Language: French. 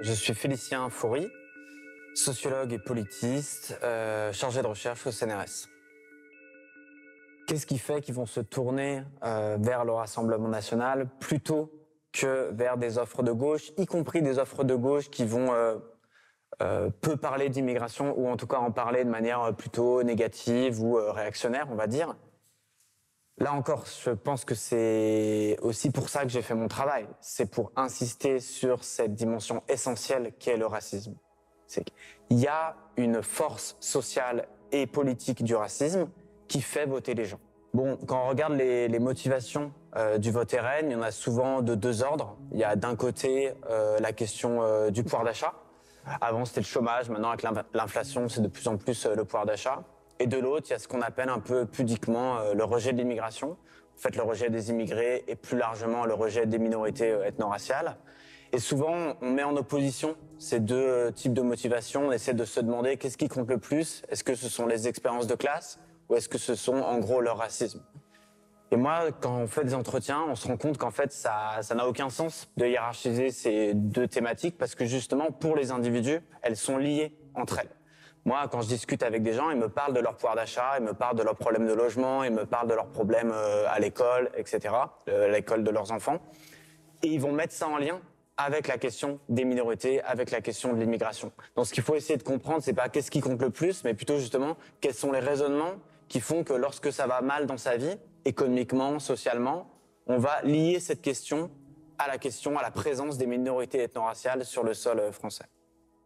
Je suis Félicien Faury, sociologue et politiste, chargé de recherche au CNRS. Qu'est-ce qui fait qu'ils vont se tourner vers le Rassemblement national plutôt que vers des offres de gauche, y compris des offres de gauche qui vont peu parler d'immigration ou en tout cas en parler de manière plutôt négative ou réactionnaire, on va dire. Là encore, je pense que c'est aussi pour ça que j'ai fait mon travail. C'est pour insister sur cette dimension essentielle qu'est le racisme. C'est qu'il y a une force sociale et politique du racisme qui fait voter les gens. Bon, quand on regarde les motivations du vote RN, il y en a souvent de deux ordres. Il y a d'un côté la question du pouvoir d'achat. Avant, c'était le chômage. Maintenant, avec l'inflation, c'est de plus en plus le pouvoir d'achat. Et de l'autre, il y a ce qu'on appelle un peu pudiquement le rejet de l'immigration. En fait, le rejet des immigrés et plus largement le rejet des minorités ethno-raciales. Et souvent, on met en opposition ces deux types de motivations. On essaie de se demander qu'est-ce qui compte le plus. Est-ce que ce sont les expériences de classe ou est-ce que ce sont en gros leur racisme? Et moi, quand on fait des entretiens, on se rend compte qu'en fait, ça n'a aucun sens de hiérarchiser ces deux thématiques parce que justement, pour les individus, elles sont liées entre elles. Moi, quand je discute avec des gens, ils me parlent de leur pouvoir d'achat, ils me parlent de leurs problèmes de logement, ils me parlent de leurs problèmes à l'école, etc., l'école de leurs enfants. Et ils vont mettre ça en lien avec la question des minorités, avec la question de l'immigration. Donc ce qu'il faut essayer de comprendre, c'est pas qu'est-ce qui compte le plus, mais plutôt justement quels sont les raisonnements qui font que lorsque ça va mal dans sa vie, économiquement, socialement, on va lier cette question à la présence des minorités ethno-raciales sur le sol français.